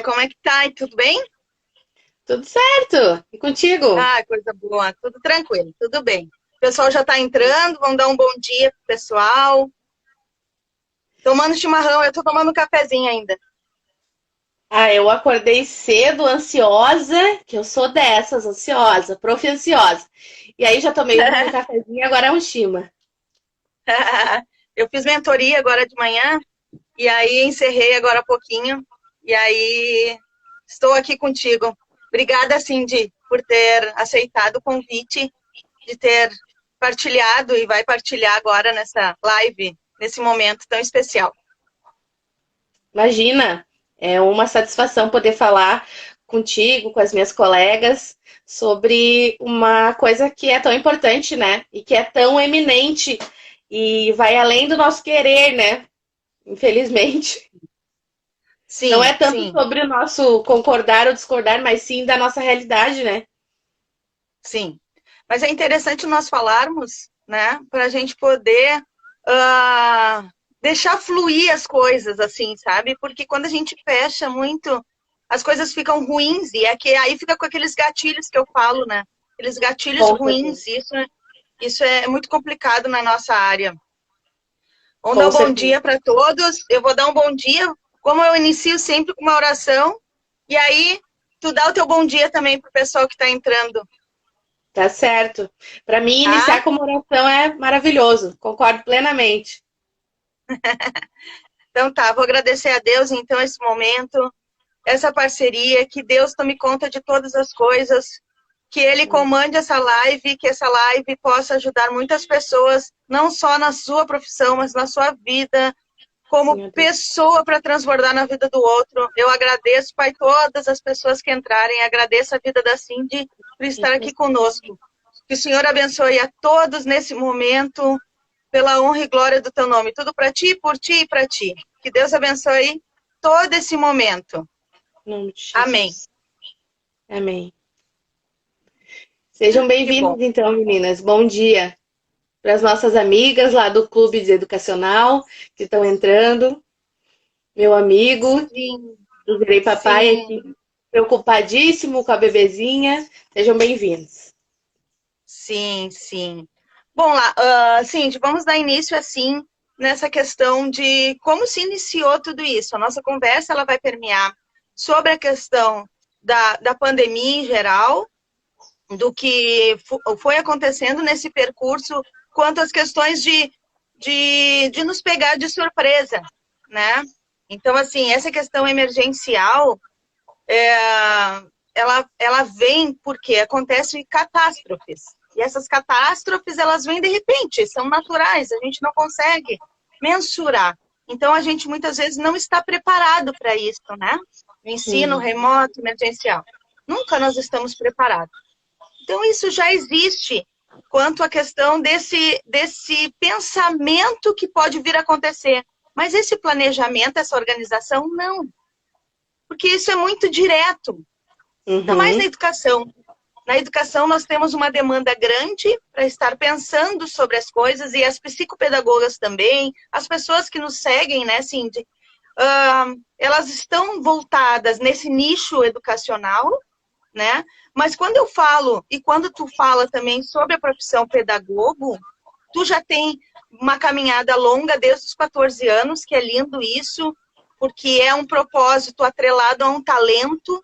como é que tá? E tudo bem? Tudo certo? E contigo? Ah, coisa boa, tudo tranquilo, tudo bem. O pessoal já tá entrando, vamos dar um bom dia pro pessoal. Tomando chimarrão, eu tô tomando um cafezinho ainda. Eu acordei cedo, ansiosa, que eu sou dessas, ansiosa, profi ansiosa. E aí já tomei um cafezinho, agora é um chima. Eu fiz mentoria agora de manhã e aí encerrei agora há pouquinho. E aí estou aqui contigo. Obrigada, Cindy, por ter aceitado o convite, de ter partilhado e vai partilhar agora nessa live, nesse momento tão especial. Imagina, é uma satisfação poder falar contigo, com as minhas colegas, sobre uma coisa que é tão importante, né? E que é tão eminente e vai além do nosso querer, né? Infelizmente. Não é Sim, tanto sim, sobre o nosso concordar ou discordar, mas sim da nossa realidade, né? sim. Mas é interessante nós falarmos, né, para a gente poder deixar fluir as coisas, assim, sabe? Porque quando a gente fecha muito, as coisas ficam ruins e é que aí fica com aqueles gatilhos que eu falo, né? Aqueles gatilhos Com certeza. ruins. Isso é muito complicado na nossa área. Vamos dar Com um bom certeza. dia para todos. Eu vou dar um bom dia, como eu inicio sempre com uma oração. E aí, tu dá o teu bom dia também para o pessoal que está entrando, Tá certo. Para mim, tá? iniciar como oração é maravilhoso. Concordo plenamente. Então tá, vou agradecer a Deus, então, esse momento, essa parceria, que Deus tome conta de todas as coisas, que Ele comande essa live, que essa live possa ajudar muitas pessoas, não só na sua profissão, mas na sua vida, como Sim, a Deus. pessoa para transbordar na vida do outro. Eu agradeço, Pai, todas as pessoas que entrarem, agradeço a vida da Cindy por estar aqui conosco. Que o Senhor abençoe a todos nesse momento, pela honra e glória do teu nome. Tudo para ti, por ti e para ti. Que Deus abençoe todo esse momento. Em nome de Amém. Jesus. Amém. Sejam Que bom. bem-vindas, então, meninas. Bom dia para as nossas amigas lá do Clube de Educacional que estão entrando. Meu amigo, Sim, eu virei papai sim, aqui, preocupadíssimo com a bebezinha. Sejam bem-vindos. sim, sim. Bom, lá, Cindy, vamos dar início, assim, nessa questão de como se iniciou tudo isso. A nossa conversa, ela vai permear sobre a questão da pandemia em geral, do que foi acontecendo nesse percurso, quanto às questões de nos pegar de surpresa, né? Então, assim, essa questão emergencial, ela vem porque acontecem catástrofes. E essas catástrofes, elas vêm de repente, são naturais, a gente não consegue mensurar. Então, a gente muitas vezes não está preparado para isso, né? O ensino Uhum. remoto, emergencial. Nunca nós estamos preparados. Então, isso já existe quanto à questão desse pensamento que pode vir a acontecer. Mas esse planejamento, essa organização, não. Porque isso é muito direto. Ainda mais na Uhum. educação. Na educação, nós temos uma demanda grande para estar pensando sobre as coisas e as psicopedagogas também, as pessoas que nos seguem, né, Cindy, elas estão voltadas nesse nicho educacional, né? Mas quando eu falo, e quando tu fala também sobre a profissão pedagogo, tu já tem uma caminhada longa desde os 14 anos, que é lindo isso, porque é um propósito atrelado a um talento.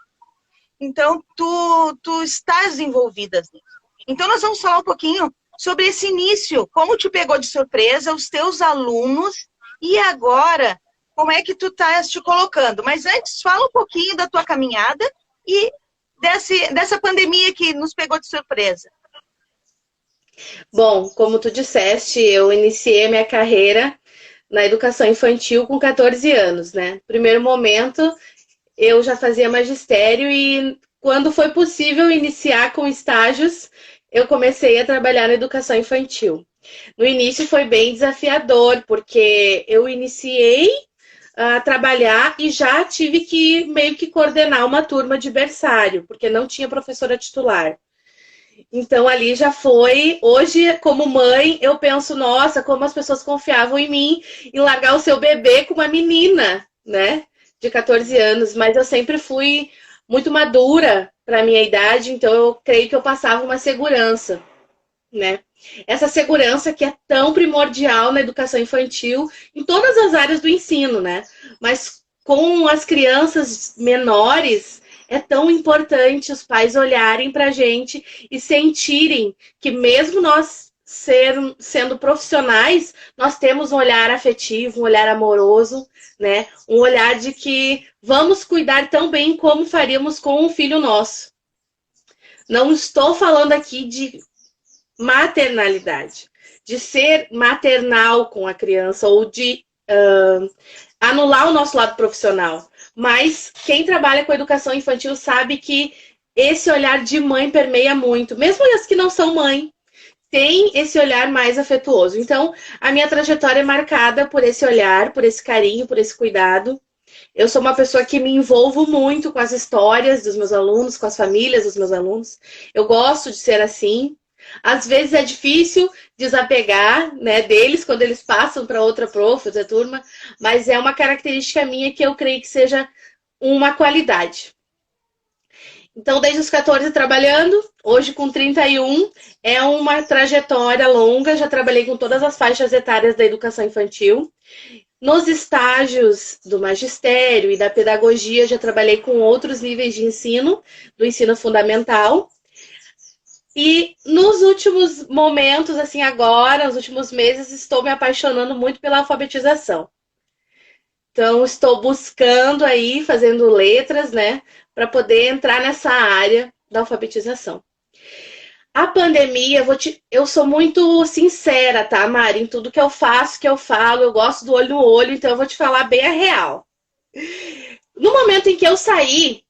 Então, tu estás envolvida nisso. Então, nós vamos falar um pouquinho sobre esse início, como te pegou de surpresa, os teus alunos, e agora, como é que tu estás te colocando. Mas antes, fala um pouquinho da tua caminhada e dessa pandemia que nos pegou de surpresa. Bom, como tu disseste, eu iniciei a minha carreira na educação infantil com 14 anos, né? Primeiro momento, eu já fazia magistério e quando foi possível iniciar com estágios, eu comecei a trabalhar na educação infantil. No início foi bem desafiador, porque eu iniciei a trabalhar e já tive que meio que coordenar uma turma de berçário, porque não tinha professora titular. Então ali já foi. Hoje, como mãe, eu penso, nossa, como as pessoas confiavam em mim em largar o seu bebê com uma menina, né? de 14 anos, mas eu sempre fui muito madura para a minha idade, então eu creio que eu passava uma segurança, né? Essa segurança que é tão primordial na educação infantil, em todas as áreas do ensino, né? Mas com as crianças menores, é tão importante os pais olharem para a gente e sentirem que mesmo nós sendo profissionais, nós temos um olhar afetivo, um olhar amoroso, né? Um olhar de que vamos cuidar tão bem como faríamos com um filho nosso. Não estou falando aqui de maternalidade, de ser maternal com a criança ou de anular o nosso lado profissional. Mas quem trabalha com educação infantil sabe que esse olhar de mãe permeia muito, mesmo as que não são mãe, tem esse olhar mais afetuoso. Então, a minha trajetória é marcada por esse olhar, por esse carinho, por esse cuidado. Eu sou uma pessoa que me envolvo muito com as histórias dos meus alunos, com as famílias dos meus alunos. Eu gosto de ser assim. Às vezes é difícil desapegar, né, deles quando eles passam para outra prof, outra turma, mas é uma característica minha que eu creio que seja uma qualidade. Então, desde os 14 trabalhando, hoje com 31, é uma trajetória longa, já trabalhei com todas as faixas etárias da educação infantil. Nos estágios do magistério e da pedagogia, já trabalhei com outros níveis de ensino, do ensino fundamental. E nos últimos momentos, assim, agora, nos últimos meses, estou me apaixonando muito pela alfabetização. Então, estou buscando aí, fazendo letras, né, para poder entrar nessa área da alfabetização. A pandemia, eu sou muito sincera, tá, Mari? Em tudo que eu faço, que eu falo, eu gosto do olho no olho, então eu vou te falar bem a real. No momento em que eu saí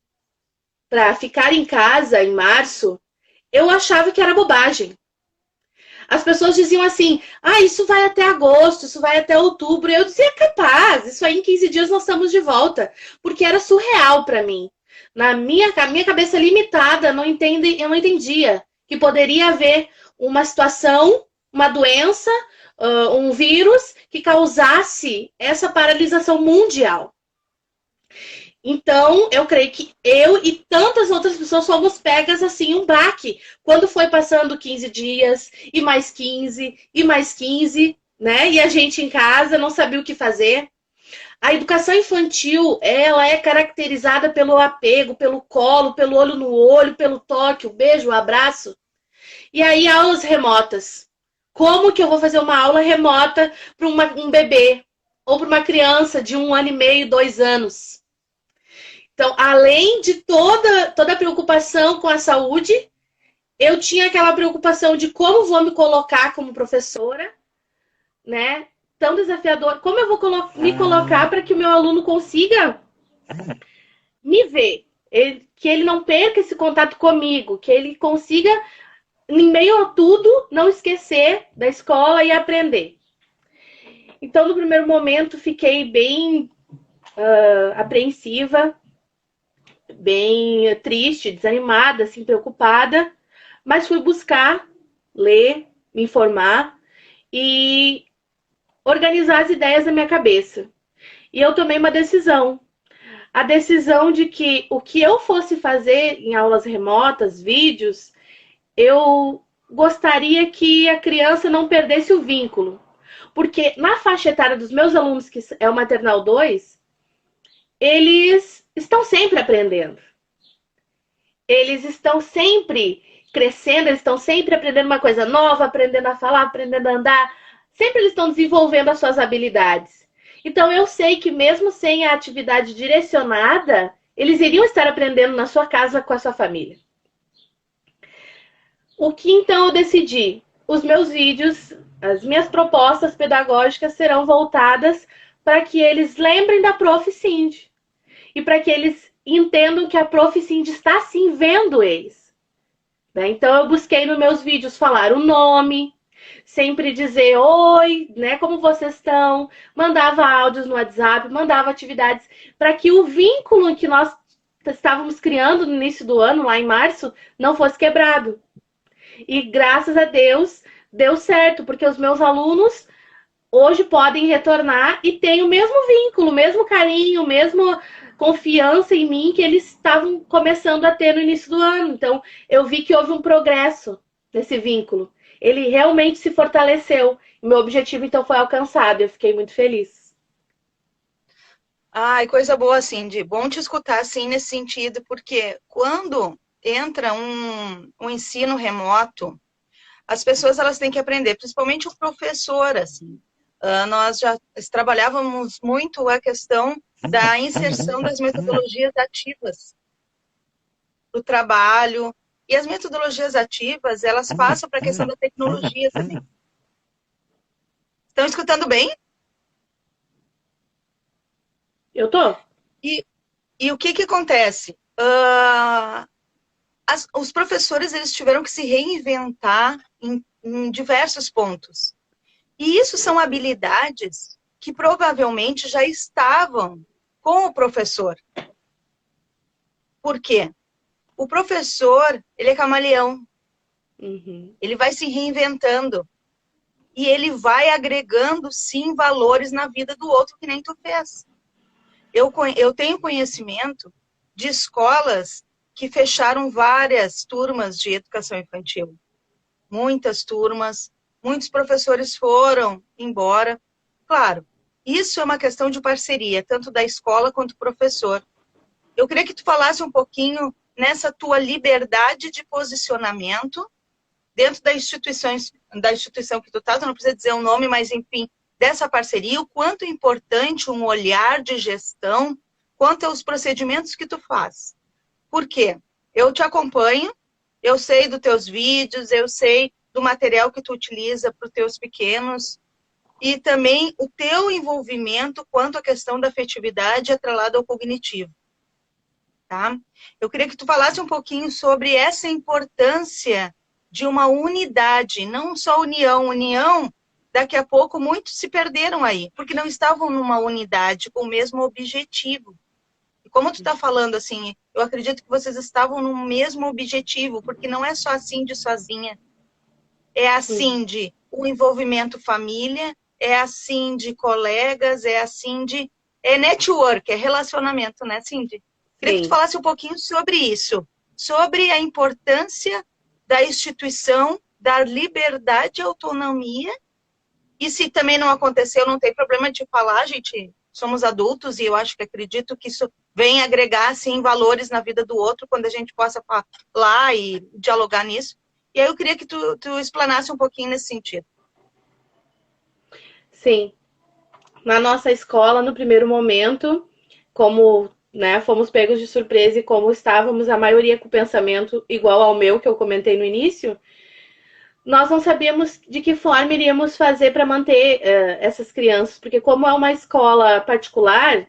para ficar em casa, em março, eu achava que era bobagem. As pessoas diziam assim, isso vai até agosto, isso vai até outubro. E eu dizia, capaz, isso aí em 15 dias nós estamos de volta. Porque era surreal para mim. Na minha cabeça limitada, eu não entendia que poderia haver uma situação, uma doença, um vírus que causasse essa paralisação mundial. Então, eu creio que eu e tantas outras pessoas fomos pegas assim, um baque. Quando foi passando 15 dias, e mais 15, e mais 15, né? E a gente em casa não sabia o que fazer. A educação infantil, ela é caracterizada pelo apego, pelo colo, pelo olho no olho, pelo toque, o beijo, o abraço. E aí, aulas remotas. Como que eu vou fazer uma aula remota para um bebê? Ou para uma criança de 1 ano e meio, 2 anos? Então, além de toda a preocupação com a saúde, eu tinha aquela preocupação de como vou me colocar como professora, né? Tão desafiador. Como eu vou me colocar para que o meu aluno consiga me ver? Que ele não perca esse contato comigo, que ele consiga, em meio a tudo, não esquecer da escola e aprender. Então, no primeiro momento, fiquei bem apreensiva, bem triste, desanimada, assim, preocupada, mas fui buscar, ler, me informar e organizar as ideias na minha cabeça. E eu tomei uma decisão. A decisão de que o que eu fosse fazer em aulas remotas, vídeos, eu gostaria que a criança não perdesse o vínculo. Porque na faixa etária dos meus alunos, que é o Maternal 2, eles estão sempre aprendendo. Eles estão sempre crescendo, eles estão sempre aprendendo uma coisa nova, aprendendo a falar, aprendendo a andar. Sempre eles estão desenvolvendo as suas habilidades. Então, eu sei que mesmo sem a atividade direcionada, eles iriam estar aprendendo na sua casa com a sua família. O que, então, eu decidi? Os meus vídeos, as minhas propostas pedagógicas serão voltadas para que eles lembrem da Prof. Cindy. E para que eles entendam que a Prof. Cindy está, sim, vendo eles. Né? Então, eu busquei nos meus vídeos falar o nome, sempre dizer oi, né, como vocês estão, mandava áudios no WhatsApp, mandava atividades, para que o vínculo que nós estávamos criando no início do ano, lá em março, não fosse quebrado. E graças a Deus, deu certo, porque os meus alunos hoje podem retornar e têm o mesmo vínculo, o mesmo carinho, confiança em mim que eles estavam começando a ter no início do ano. Então, eu vi que houve um progresso nesse vínculo. Ele realmente se fortaleceu. Meu objetivo, então, foi alcançado. Eu fiquei muito feliz. Ai, coisa boa, Cindy. Bom te escutar, assim, nesse sentido, porque quando entra um ensino remoto, as pessoas elas têm que aprender, principalmente o professor, assim. Nós já trabalhávamos muito a questão da inserção das metodologias ativas do trabalho, e as metodologias ativas, elas passam para a questão da tecnologia também. Estão escutando bem? Eu tô. E o que acontece? Os professores eles tiveram que se reinventar em diversos pontos. E isso são habilidades que provavelmente já estavam com o professor. Por quê? O professor, ele é camaleão. Uhum. Ele vai se reinventando. E ele vai agregando, sim, valores na vida do outro, que nem tu fez. Eu tenho conhecimento de escolas que fecharam várias turmas de educação infantil. Muitas turmas, muitos professores foram embora. Claro, isso é uma questão de parceria, tanto da escola quanto do professor. Eu queria que tu falasse um pouquinho nessa tua liberdade de posicionamento dentro da instituição que tu estás, não precisa dizer um nome, mas enfim, dessa parceria, o quanto é importante um olhar de gestão quanto aos procedimentos que tu faz. Por quê? Eu te acompanho, eu sei dos teus vídeos, eu sei do material que tu utiliza para os teus pequenos e também o teu envolvimento quanto à questão da afetividade atrelada ao cognitivo. Tá? Eu queria que tu falasse um pouquinho sobre essa importância de uma unidade, não só união. União, daqui a pouco muitos se perderam aí, porque não estavam numa unidade com o mesmo objetivo. E como tu está falando assim, eu acredito que vocês estavam no mesmo objetivo, porque não é só assim de sozinha. É assim de o envolvimento família, é assim de colegas, é assim de... É network, é relacionamento, né, Cindy? Queria que tu falasse um pouquinho sobre isso, sobre a importância da instituição, da liberdade e autonomia. E se também não aconteceu, não tem problema de falar, gente, somos adultos e eu acho que acredito que isso vem agregar, assim, valores na vida do outro, quando a gente possa falar e dialogar nisso. E aí eu queria que tu explanasse um pouquinho nesse sentido. Sim. Na nossa escola, no primeiro momento, como fomos pegos de surpresa e como estávamos, a maioria com o pensamento igual ao meu, que eu comentei no início, nós não sabíamos de que forma iríamos fazer para manter essas crianças, porque como é uma escola particular,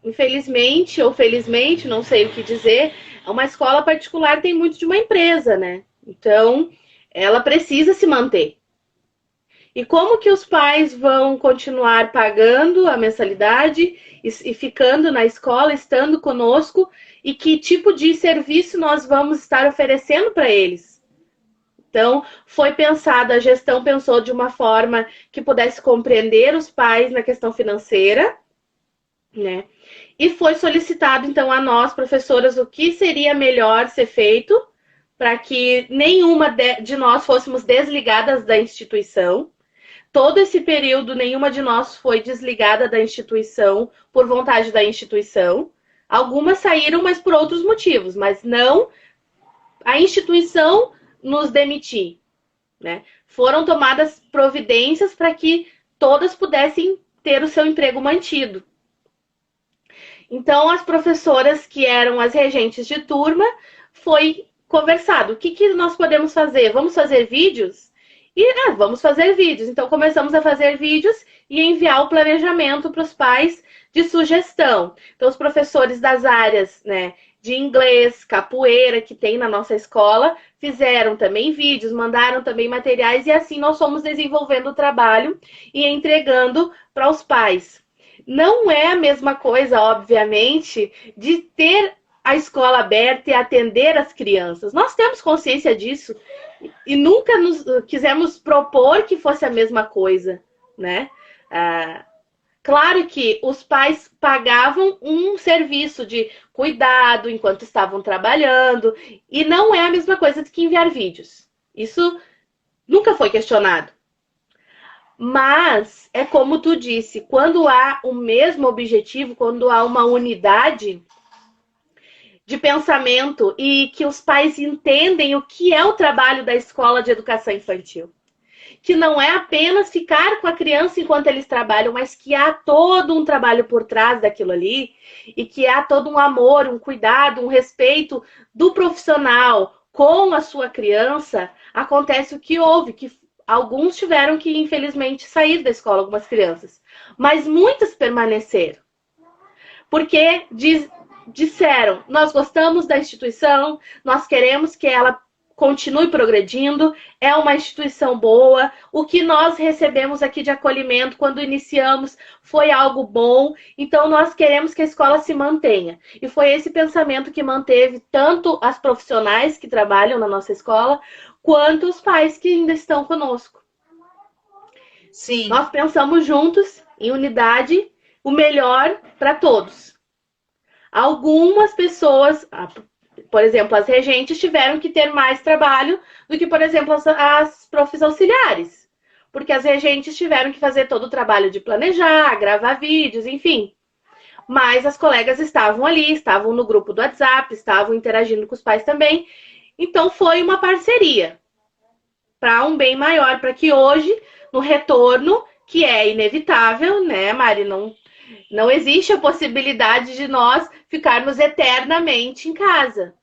infelizmente ou felizmente, não sei o que dizer, é uma escola particular, tem muito de uma empresa, né? Então, ela precisa se manter. E como que os pais vão continuar pagando a mensalidade e ficando na escola, estando conosco, e que tipo de serviço nós vamos estar oferecendo para eles? Então, foi pensado, a gestão pensou de uma forma que pudesse compreender os pais na questão financeira, né? E foi solicitado, então, a nós, professoras, o que seria melhor ser feito para que nenhuma de nós fôssemos desligadas da instituição. Todo esse período, nenhuma de nós foi desligada da instituição por vontade da instituição. Algumas saíram, mas por outros motivos, mas não a instituição nos demitir, né? Foram tomadas providências para que todas pudessem ter o seu emprego mantido. Então, as professoras que eram as regentes de turma, foi conversado. O que nós podemos fazer? Vamos fazer vídeos? E vamos fazer vídeos. Então, começamos a fazer vídeos e enviar o planejamento para os pais de sugestão. Então, os professores das áreas, né, de inglês, capoeira, que tem na nossa escola, fizeram também vídeos, mandaram também materiais, e assim nós fomos desenvolvendo o trabalho e entregando para os pais. Não é a mesma coisa, obviamente, de ter a escola aberta e atender as crianças. Nós temos consciência disso e nunca nos quisemos propor que fosse a mesma coisa, né? Claro que os pais pagavam um serviço de cuidado enquanto estavam trabalhando, e não é a mesma coisa do que enviar vídeos. Isso nunca foi questionado. Mas é como tu disse, quando há o mesmo objetivo, quando há uma unidade de pensamento e que os pais entendem o que é o trabalho da escola de educação infantil. Que não é apenas ficar com a criança enquanto eles trabalham, mas que há todo um trabalho por trás daquilo ali e que há todo um amor, um cuidado, um respeito do profissional com a sua criança. Acontece o que houve, que alguns tiveram que, infelizmente, sair da escola, algumas crianças, mas muitas permaneceram. Porque disseram, nós gostamos da instituição, nós queremos que ela continue progredindo, é uma instituição boa, o que nós recebemos aqui de acolhimento quando iniciamos foi algo bom, então nós queremos que a escola se mantenha. E foi esse pensamento que manteve tanto as profissionais que trabalham na nossa escola, quanto os pais que ainda estão conosco. Sim. Nós pensamos juntos, em unidade, o melhor para todos. Algumas pessoas, por exemplo, as regentes tiveram que ter mais trabalho do que, por exemplo, as profs auxiliares. Porque as regentes tiveram que fazer todo o trabalho de planejar, gravar vídeos, enfim. Mas as colegas estavam ali, estavam no grupo do WhatsApp, estavam interagindo com os pais também. Então foi uma parceria para um bem maior, para que hoje, no retorno, que é inevitável, né, Mari? Não existe a possibilidade de nós ficarmos eternamente em casa.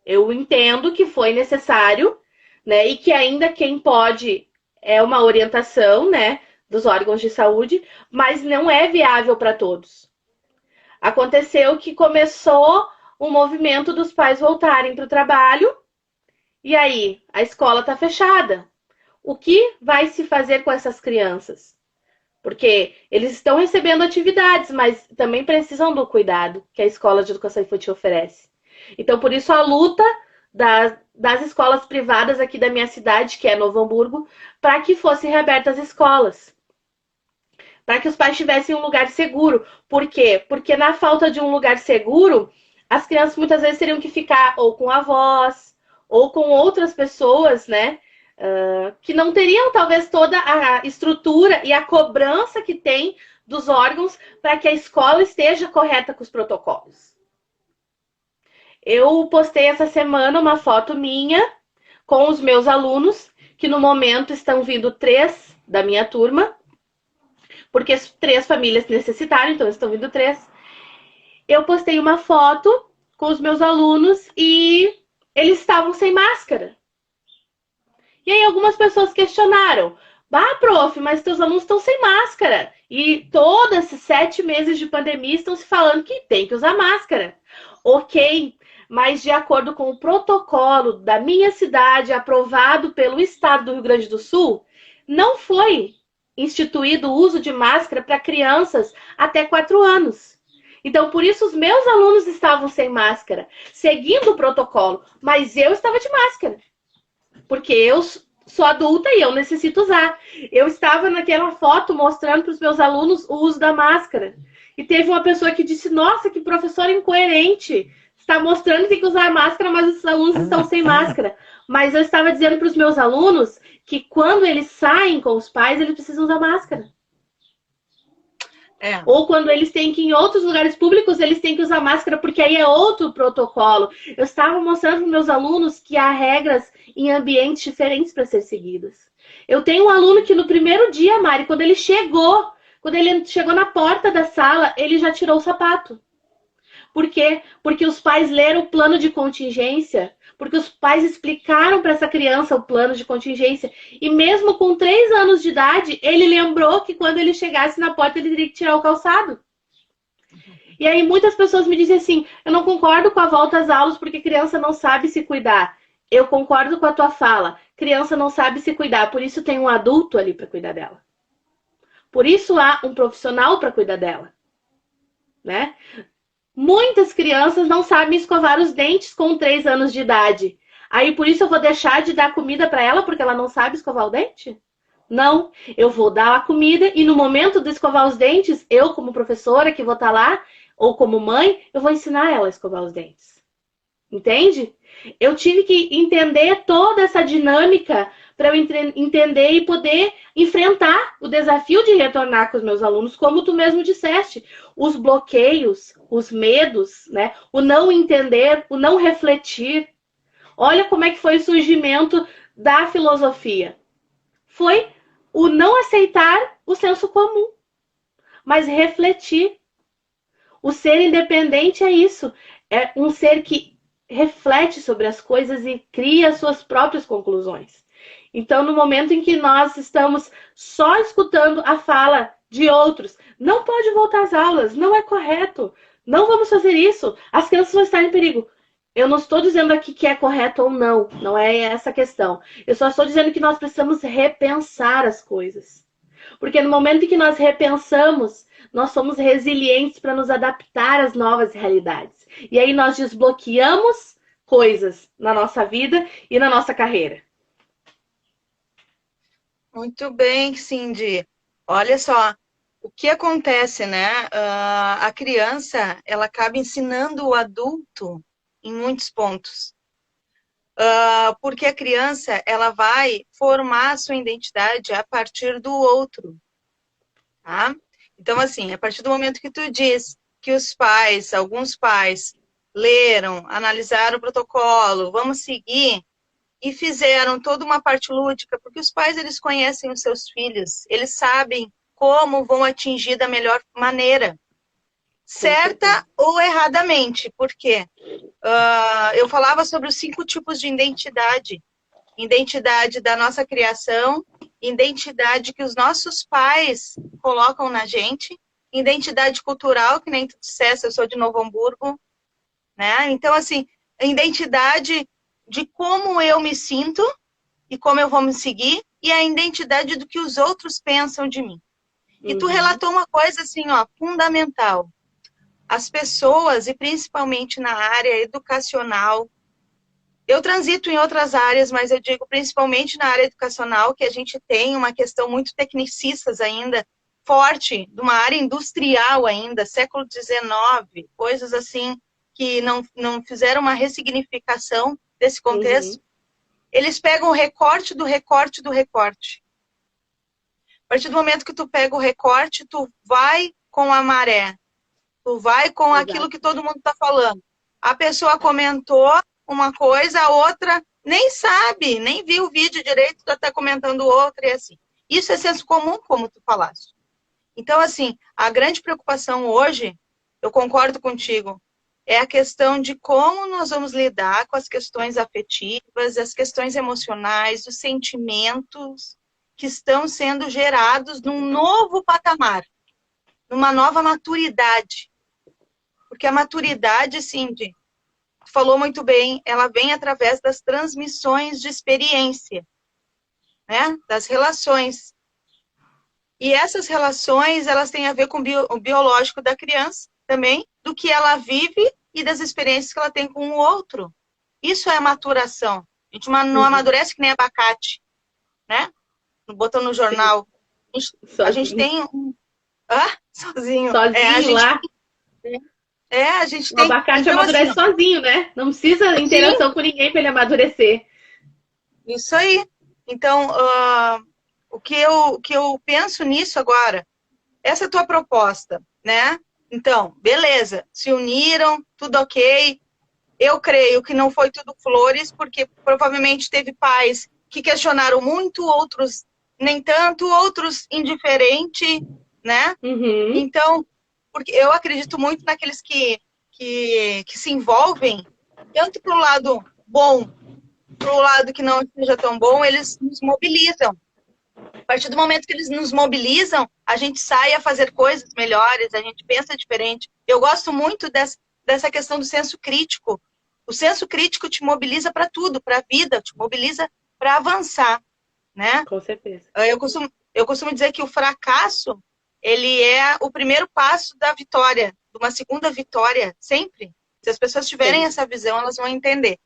Eu entendo que foi necessário, né, e que ainda quem pode é uma orientação, né, dos órgãos de saúde, mas não é viável para todos. Aconteceu que começou um movimento dos pais voltarem para o trabalho, e aí a escola está fechada. O que vai se fazer com essas crianças? Porque eles estão recebendo atividades, mas também precisam do cuidado que a escola de educação infantil oferece. Então, por isso, a luta das escolas privadas aqui da minha cidade, que é Novo Hamburgo, para que fossem reabertas as escolas. Para que os pais tivessem um lugar seguro. Por quê? Porque na falta de um lugar seguro, as crianças muitas vezes teriam que ficar ou com avós, ou com outras pessoas, né? Que não teriam talvez toda a estrutura e a cobrança que tem dos órgãos para que a escola esteja correta com os protocolos. Eu postei essa semana uma foto minha com os meus alunos, que no momento estão vindo 3 da minha turma, porque 3 famílias necessitaram, então estão vindo 3. Eu postei uma foto com os meus alunos e eles estavam sem máscara. E aí algumas pessoas questionaram, prof, mas teus alunos estão sem máscara. E todos esses 7 meses de pandemia estão se falando que tem que usar máscara. Ok, mas de acordo com o protocolo da minha cidade, aprovado pelo Estado do Rio Grande do Sul, não foi instituído o uso de máscara para crianças até 4 anos. Então, por isso, os meus alunos estavam sem máscara, seguindo o protocolo, mas eu estava de máscara. Porque eu sou adulta e eu necessito usar. Eu estava naquela foto mostrando para os meus alunos o uso da máscara. E teve uma pessoa que disse, nossa, que professora incoerente. Está mostrando que tem que usar máscara, mas os alunos estão sem máscara. Mas eu estava dizendo para os meus alunos que quando eles saem com os pais, eles precisam usar máscara. Ou quando eles têm que ir em outros lugares públicos, eles têm que usar máscara, porque aí é outro protocolo. Eu estava mostrando para os meus alunos que há regras em ambientes diferentes para ser seguidas. Eu tenho um aluno que no primeiro dia, Mari, quando ele chegou na porta da sala, ele já tirou o sapato. Por quê? Porque os pais leram o plano de contingência, porque os pais explicaram para essa criança o plano de contingência. E mesmo com 3 anos de idade, ele lembrou que quando ele chegasse na porta, ele teria que tirar o calçado. E aí muitas pessoas me dizem assim, eu não concordo com a volta às aulas porque criança não sabe se cuidar. Eu concordo com a tua fala. Criança não sabe se cuidar, por isso tem um adulto ali para cuidar dela. Por isso há um profissional para cuidar dela. Né? Muitas crianças não sabem escovar os dentes com 3 anos de idade. Aí por isso eu vou deixar de dar comida para ela porque ela não sabe escovar o dente? Não, eu vou dar a comida e no momento de escovar os dentes, eu como professora que vou estar lá, ou como mãe, eu vou ensinar ela a escovar os dentes. Entende? Eu tive que entender toda essa dinâmica para eu entender e poder enfrentar o desafio de retornar com os meus alunos, como tu mesmo disseste, os bloqueios, os medos, né? O não entender, o não refletir. Olha como é que foi o surgimento da filosofia. Foi o não aceitar o senso comum, mas refletir. O ser independente é isso. É um ser que reflete sobre as coisas e cria suas próprias conclusões. Então, no momento em que nós estamos só escutando a fala de outros, não pode voltar às aulas, não é correto, não vamos fazer isso, as crianças vão estar em perigo. Eu não estou dizendo aqui que é correto ou não, não é essa a questão. Eu só estou dizendo que nós precisamos repensar as coisas. Porque no momento em que nós repensamos, nós somos resilientes para nos adaptar às novas realidades. E aí nós desbloqueamos coisas na nossa vida e na nossa carreira. Muito bem, Cindy. Olha só, o que acontece, né? A criança, ela acaba ensinando o adulto em muitos pontos. Porque a criança, ela vai formar a sua identidade a partir do outro, tá? Então, assim, a partir do momento que tu diz que os pais, alguns pais, leram, analisaram o protocolo, vamos seguir, e fizeram toda uma parte lúdica, porque os pais, eles conhecem os seus filhos, eles sabem como vão atingir da melhor maneira, certa ou erradamente, porque eu falava sobre os 5 tipos de identidade. Identidade da nossa criação, identidade que os nossos pais colocam na gente, identidade cultural, que nem tu dissesse, eu sou de Novo Hamburgo, né? Então, assim, identidade de como eu me sinto e como eu vou me seguir, e a identidade do que os outros pensam de mim. E tu relatou uma coisa assim, ó, fundamental. As pessoas, e principalmente na área educacional, eu transito em outras áreas, mas eu digo principalmente na área educacional, que a gente tem uma questão muito tecnicistas ainda, forte, de uma área industrial ainda, século XIX, coisas assim, que não fizeram uma ressignificação desse contexto. Eles pegam o recorte do recorte do recorte. A partir do momento que tu pega o recorte, tu vai com a maré. Tu vai com aquilo que todo mundo está falando. A pessoa comentou uma coisa, a outra nem sabe, nem viu o vídeo direito, já está comentando outra e assim. Isso é senso comum, como tu falaste. Então, assim, a grande preocupação hoje, eu concordo contigo, é a questão de como nós vamos lidar com as questões afetivas, as questões emocionais, os sentimentos que estão sendo gerados num novo patamar, numa nova maturidade. Porque a maturidade, Cindy, tu falou muito bem, ela vem através das transmissões de experiência, né? Das relações. E essas relações, elas têm a ver com o biológico da criança também, do que ela vive e das experiências que ela tem com o outro. Isso é maturação. A gente não amadurece que nem abacate, né? Botou no jornal. A gente tem um... Sozinho. Sozinho lá. A gente o tem... abacate então, amadurece assim, sozinho, né? Não precisa interação com ninguém para ele amadurecer. Isso aí. Então, o que eu penso nisso agora, essa tua proposta, né? Então, beleza, se uniram, tudo ok. Eu creio que não foi tudo flores, porque provavelmente teve pais que questionaram muito, outros nem tanto, outros indiferente, né? Então, porque eu acredito muito naqueles que se envolvem, tanto para o lado bom, para o lado que não seja tão bom, eles nos mobilizam. A partir do momento que eles nos mobilizam, a gente sai a fazer coisas melhores, a gente pensa diferente. Eu gosto muito dessa questão do senso crítico. O senso crítico te mobiliza para tudo, para a vida, te mobiliza para avançar, né? Com certeza. Eu costumo dizer que o fracasso, ele é o primeiro passo da vitória, de uma segunda vitória, sempre. Se as pessoas tiverem essa visão, elas vão entender.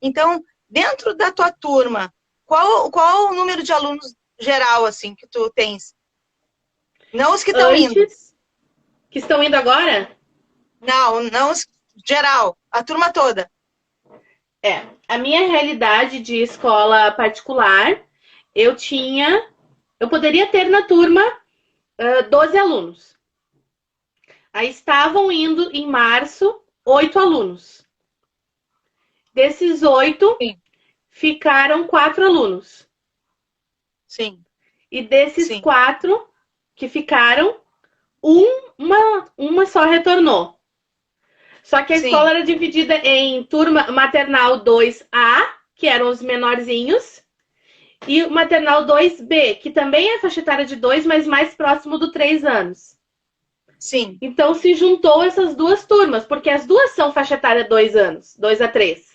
Então, dentro da tua turma, qual o número de alunos geral, assim, que tu tens? Não os que estão indo. Antes, que estão indo agora? Não os geral, a turma toda. A minha realidade de escola particular, eu poderia ter na turma 12 alunos. Aí estavam indo em março 8 alunos. Desses 8, Sim. ficaram 4 alunos. Sim. E desses Sim. 4 que ficaram, uma só retornou. Só que a escola era dividida em turma maternal 2A, que eram os menorzinhos, e maternal 2B, que também é faixa etária de 2, mas mais próximo do 3 anos. Sim. Então se juntou essas duas turmas, porque as duas são faixa etária 2 anos, 2 a 3.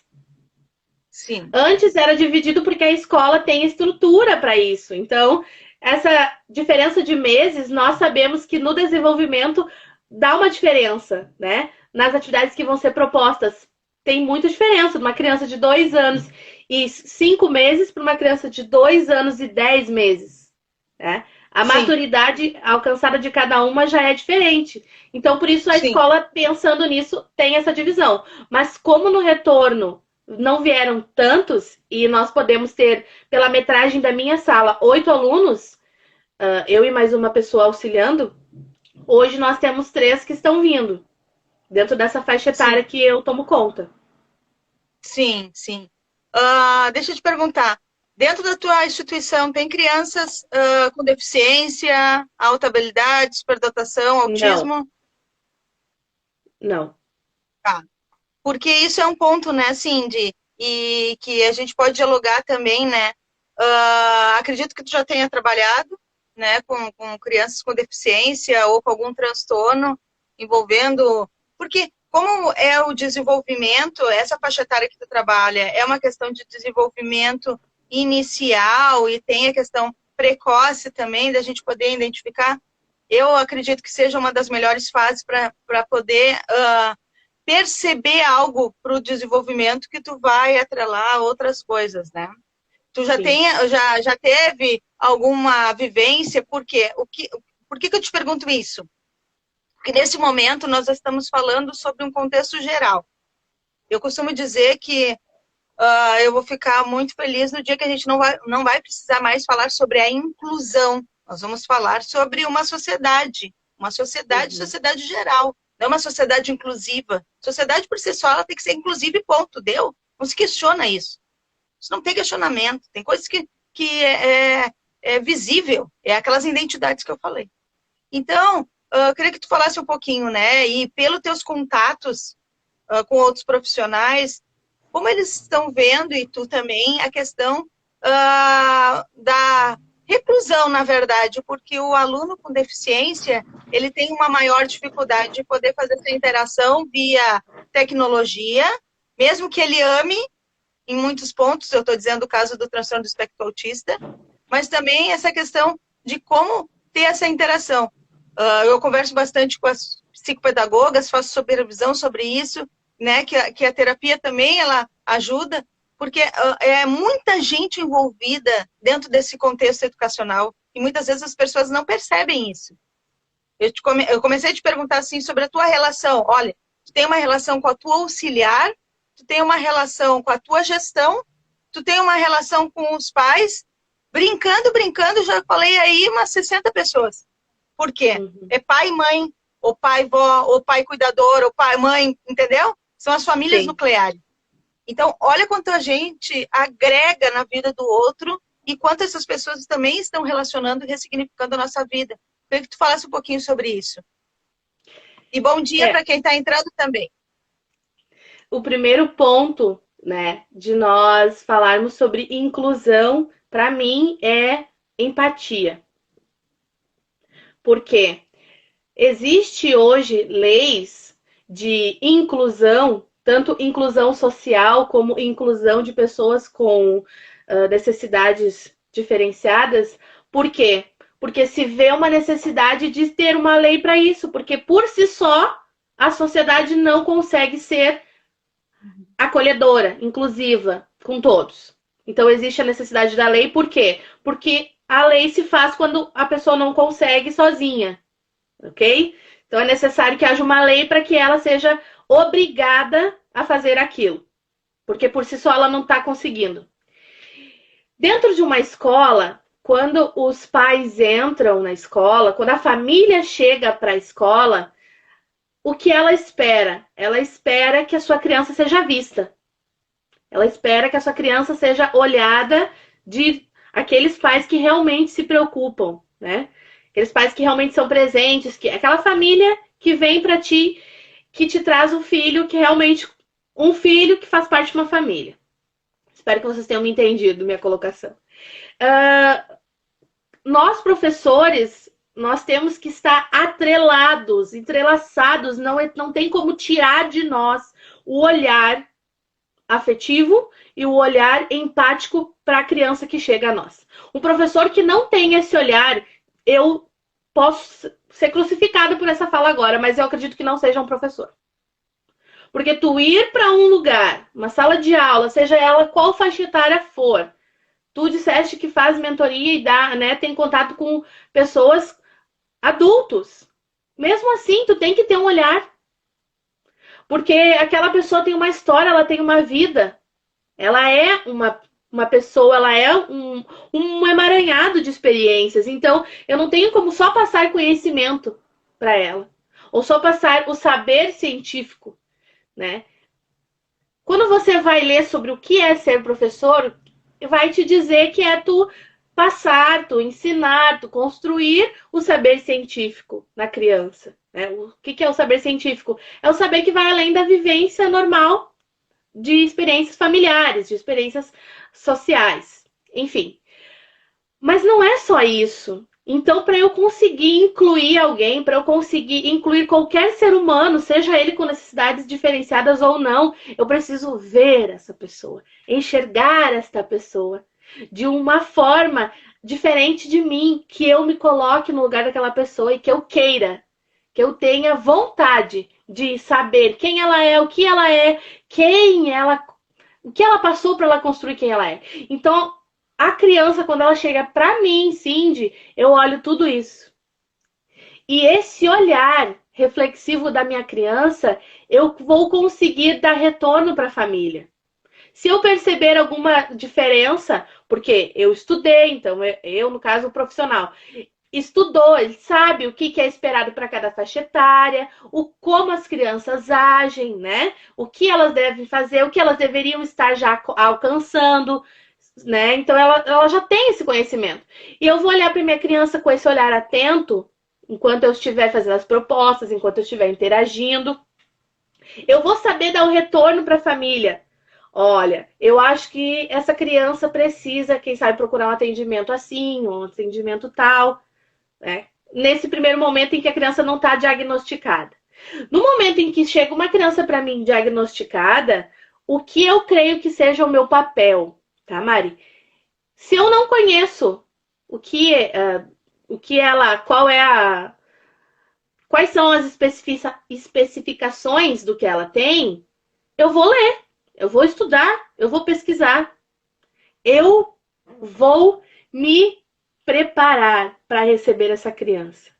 Sim. Antes era dividido porque a escola tem estrutura para isso. Então, essa diferença de meses, nós sabemos que no desenvolvimento dá uma diferença, né? Nas atividades que vão ser propostas. Tem muita diferença de uma criança de 2 anos e 5 meses para uma criança de 2 anos e 10 meses. Né? A maturidade alcançada de cada uma já é diferente. Então, por isso, a escola, pensando nisso, tem essa divisão. Mas como no retorno não vieram tantos, e nós podemos ter, pela metragem da minha sala, 8 alunos, eu e mais uma pessoa auxiliando, hoje nós temos 3 que estão vindo, dentro dessa faixa etária que eu tomo conta. Sim. Deixa eu te perguntar, dentro da tua instituição, tem crianças com deficiência, alta habilidade, superdotação, autismo? Não. Tá. Porque isso é um ponto, né, Cindy, e que a gente pode dialogar também, né? Acredito que tu já tenha trabalhado, né, com crianças com deficiência ou com algum transtorno envolvendo... Porque como é o desenvolvimento, essa faixa etária que tu trabalha, é uma questão de desenvolvimento inicial e tem a questão precoce também, da gente poder identificar, eu acredito que seja uma das melhores fases para poder... perceber algo para o desenvolvimento que tu vai atrelar outras coisas, né? Tu já teve alguma vivência? Por quê? Por que eu te pergunto isso? Porque nesse momento nós estamos falando sobre um contexto geral. Eu costumo dizer que eu vou ficar muito feliz no dia que a gente não vai precisar mais falar sobre a inclusão. Nós vamos falar sobre uma sociedade geral. Não é uma sociedade inclusiva. Sociedade, por si só, ela tem que ser inclusiva e ponto. Deu? Não se questiona isso. Isso não tem questionamento. Tem coisas que é visível. É aquelas identidades que eu falei. Então, eu queria que tu falasse um pouquinho, né? E pelos teus contatos com outros profissionais, como eles estão vendo, e tu também, a questão da reclusão, na verdade, porque o aluno com deficiência, ele tem uma maior dificuldade de poder fazer essa interação via tecnologia, mesmo que ele ame, em muitos pontos, eu estou dizendo o caso do transtorno do espectro autista, mas também essa questão de como ter essa interação. Eu converso bastante com as psicopedagogas, faço supervisão sobre isso, né, que a terapia também ela ajuda, porque é muita gente envolvida dentro desse contexto educacional e muitas vezes as pessoas não percebem isso. Eu comecei a te perguntar assim sobre a tua relação. Olha, tu tem uma relação com a tua auxiliar, tu tem uma relação com a tua gestão, tu tem uma relação com os pais, brincando, já falei aí umas 60 pessoas. Por quê? É pai e mãe, ou pai e vó, ou pai cuidador, ou pai e mãe, entendeu? São as famílias nucleares. Então, olha quanto a gente agrega na vida do outro e quanto essas pessoas também estão relacionando e ressignificando a nossa vida. Queria que tu falasse um pouquinho sobre isso. E bom dia para quem está entrando também. O primeiro ponto, né, de nós falarmos sobre inclusão, para mim, é empatia. Porque existe hoje leis de inclusão, tanto inclusão social como inclusão de pessoas com necessidades diferenciadas. Por quê? Porque se vê uma necessidade de ter uma lei para isso, porque por si só a sociedade não consegue ser acolhedora, inclusiva com todos. Então existe a necessidade da lei, por quê? Porque a lei se faz quando a pessoa não consegue sozinha, ok? Então é necessário que haja uma lei para que ela seja obrigada a fazer aquilo, porque por si só ela não está conseguindo. Dentro de uma escola, quando os pais entram na escola, quando a família chega para a escola, o que ela espera? Ela espera que a sua criança seja vista. Ela espera que a sua criança seja olhada de aqueles pais que realmente se preocupam, né? Aqueles pais que realmente são presentes, que aquela família que vem para ti, que te traz um filho que realmente um filho que faz parte de uma família. Espero que vocês tenham me entendido minha colocação. Nós professores, nós temos que estar atrelados, entrelaçados, não tem como tirar de nós o olhar afetivo e o olhar empático para a criança que chega a nós. Um professor que não tem esse olhar, eu posso ser crucificada por essa fala agora, mas eu acredito que não seja um professor. Porque tu ir para um lugar, uma sala de aula, seja ela qual faixa etária for, tu disseste que faz mentoria e dá, né, tem contato com pessoas adultos. Mesmo assim, tu tem que ter um olhar. Porque aquela pessoa tem uma história, ela tem uma vida. Ela é uma pessoa, ela é um emaranhado de experiências. Então, eu não tenho como só passar conhecimento para ela. Ou só passar o saber científico, né? Quando você vai ler sobre o que é ser professor, vai te dizer que é tu passar, tu ensinar, tu construir o saber científico na criança. Né? O que é o saber científico? É o saber que vai além da vivência normal de experiências familiares, de experiências sociais, enfim. Mas não é só isso. Então, para eu conseguir incluir alguém, para eu conseguir incluir qualquer ser humano, seja ele com necessidades diferenciadas ou não, eu preciso ver essa pessoa, enxergar esta pessoa de uma forma diferente de mim, que eu me coloque no lugar daquela pessoa e que eu queira, que eu tenha vontade de saber quem ela é, o que ela é, o que ela passou para ela construir quem ela é. Então, a criança, quando ela chega para mim, Cindy, eu olho tudo isso. E esse olhar reflexivo da minha criança, eu vou conseguir dar retorno para a família. Se eu perceber alguma diferença, porque eu estudei, então eu no caso, o profissional, estudou, ele sabe o que é esperado para cada faixa etária, como as crianças agem, né? O que elas devem fazer, o que elas deveriam estar já alcançando, né? Então ela já tem esse conhecimento. E eu vou olhar para minha criança com esse olhar atento, enquanto eu estiver fazendo as propostas, enquanto eu estiver interagindo. Eu vou saber dar o retorno para a família. Olha, eu acho que essa criança precisa, quem sabe, procurar um atendimento assim, um atendimento tal, né? Nesse primeiro momento em que a criança não está diagnosticada. No momento em que chega uma criança para mim diagnosticada, o que eu creio que seja o meu papel? Tá, Mari? Se eu não conheço quais são as especificações do que ela tem, eu vou ler, eu vou estudar, eu vou pesquisar. Eu vou me preparar para receber essa criança.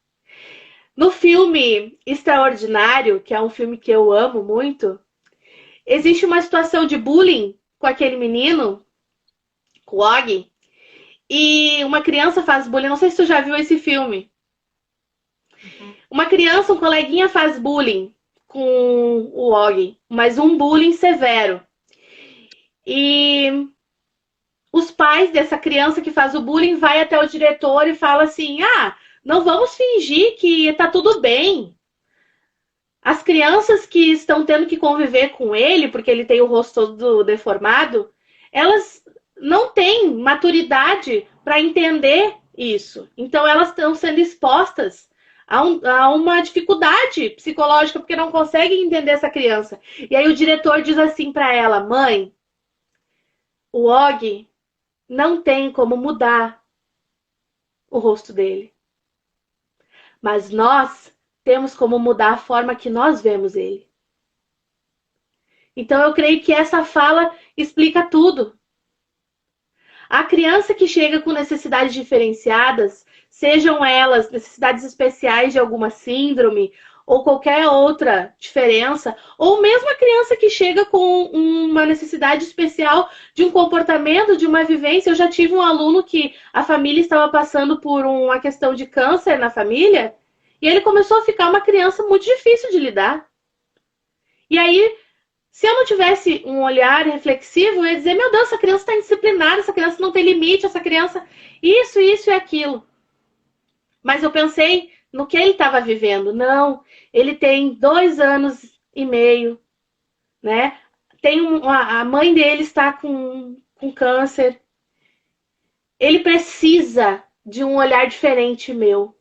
No filme Extraordinário, que é um filme que eu amo muito, existe uma situação de bullying com aquele menino, com o Og, e uma criança faz bullying. Não sei se tu já viu esse filme. Uma criança, um coleguinha faz bullying com o Og, mas um bullying severo. E os pais dessa criança que faz o bullying vai até o diretor e fala assim: não vamos fingir que tá tudo bem. As crianças que estão tendo que conviver com ele, porque ele tem o rosto todo deformado, elas não têm maturidade para entender isso. Então, elas estão sendo expostas a uma dificuldade psicológica, porque não conseguem entender essa criança. E aí o diretor diz assim para ela: mãe, o Og não tem como mudar o rosto dele. Mas nós temos como mudar a forma que nós vemos ele. Então eu creio que essa fala explica tudo. A criança que chega com necessidades diferenciadas, sejam elas necessidades especiais de alguma síndrome ou qualquer outra diferença, ou mesmo a criança que chega com uma necessidade especial de um comportamento, de uma vivência. Eu já tive um aluno que a família estava passando por uma questão de câncer na família, e ele começou a ficar uma criança muito difícil de lidar. E aí, se eu não tivesse um olhar reflexivo, eu ia dizer, meu Deus, essa criança está indisciplinada, essa criança não tem limite, essa criança... Isso e aquilo. Mas eu pensei no que ele estava vivendo. Não, ele tem 2 anos e meio, né? A mãe dele está com câncer. Ele precisa de um olhar diferente meu.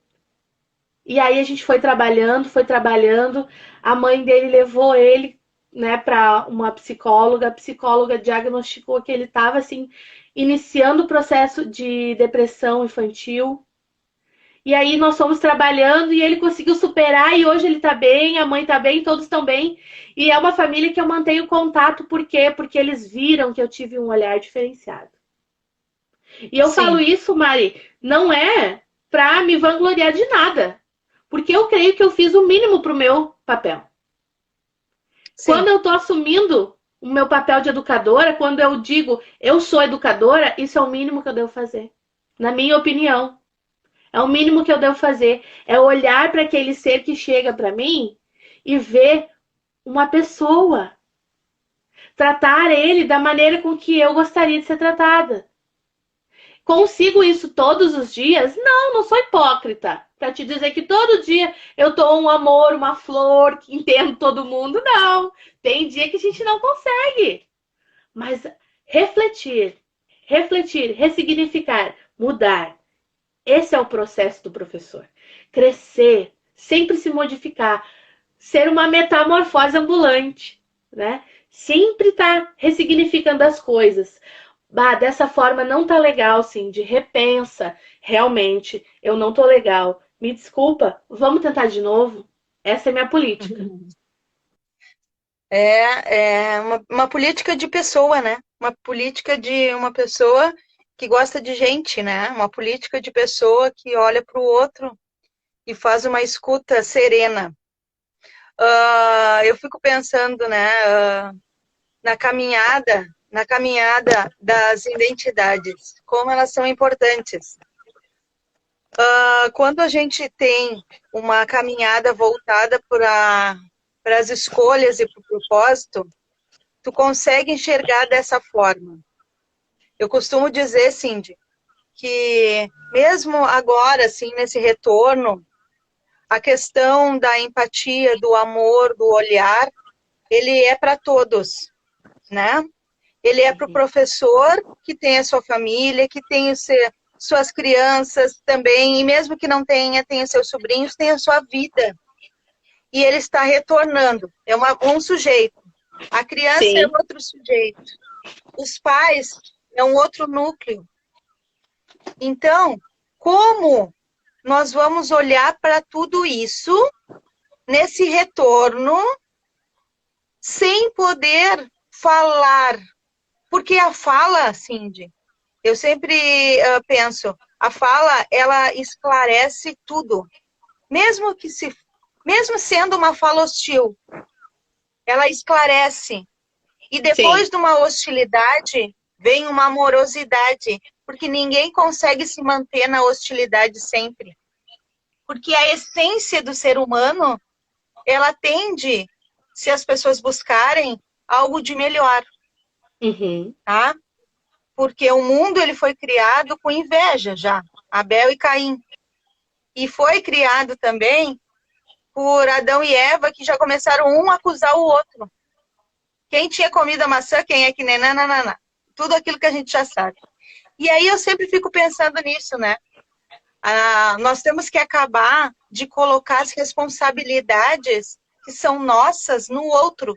E aí a gente foi trabalhando. A mãe dele levou ele, né, para uma psicóloga. A psicóloga diagnosticou que ele estava assim, iniciando o processo de depressão infantil. E aí nós fomos trabalhando e ele conseguiu superar e hoje ele tá bem, a mãe tá bem, todos estão bem. E é uma família que eu mantenho contato, por quê? Porque eles viram que eu tive um olhar diferenciado. E eu falo isso, Mari, não é pra me vangloriar de nada. Porque eu creio que eu fiz o mínimo pro meu papel. Sim. Quando eu tô assumindo o meu papel de educadora, quando eu digo eu sou educadora, isso é o mínimo que eu devo fazer. Na minha opinião. É o mínimo que eu devo fazer. É olhar para aquele ser que chega para mim e ver uma pessoa. Tratar ele da maneira com que eu gostaria de ser tratada. Consigo isso todos os dias? Não, não sou hipócrita. Para te dizer que todo dia eu tô um amor, uma flor, que entendo todo mundo. Não. Tem dia que a gente não consegue. Mas refletir, ressignificar, mudar. Esse é o processo do professor. Crescer, sempre se modificar, ser uma metamorfose ambulante, né? Sempre tá ressignificando as coisas. Bah, dessa forma não tá legal, Cindy. Repensa. Realmente, eu não tô legal. Me desculpa, vamos tentar de novo? Essa é minha política. É uma política de pessoa, né? Uma política de uma pessoa que gosta de gente, né? Uma política de pessoa que olha para o outro e faz uma escuta serena. Eu fico pensando, né, na caminhada das identidades, como elas são importantes. Quando a gente tem uma caminhada voltada para as escolhas e para o propósito, tu consegue enxergar dessa forma. Eu costumo dizer, Cindy, que mesmo agora, assim, nesse retorno, a questão da empatia, do amor, do olhar, ele é para todos, né? Ele é para o professor, que tem a sua família, que tem suas crianças também, e mesmo que não tenha os seus sobrinhos, tem a sua vida. E ele está retornando. É um sujeito. A criança Sim. É outro sujeito. Os pais é um outro núcleo. Então, como nós vamos olhar para tudo isso nesse retorno sem poder falar? Porque a fala, Cindy, eu sempre penso, a fala, ela esclarece tudo. Mesmo sendo uma fala hostil, ela esclarece. E depois Sim. de uma hostilidade, vem uma amorosidade, porque ninguém consegue se manter na hostilidade sempre. Porque a essência do ser humano, ela tende, se as pessoas buscarem, algo de melhor. Tá? Porque o mundo ele foi criado com inveja já, Abel e Caim. E foi criado também por Adão e Eva, que já começaram um a acusar o outro. Quem tinha comido a maçã, quem é que nem nananana. Tudo aquilo que a gente já sabe. E aí eu sempre fico pensando nisso, né? Nós temos que acabar de colocar as responsabilidades que são nossas no outro.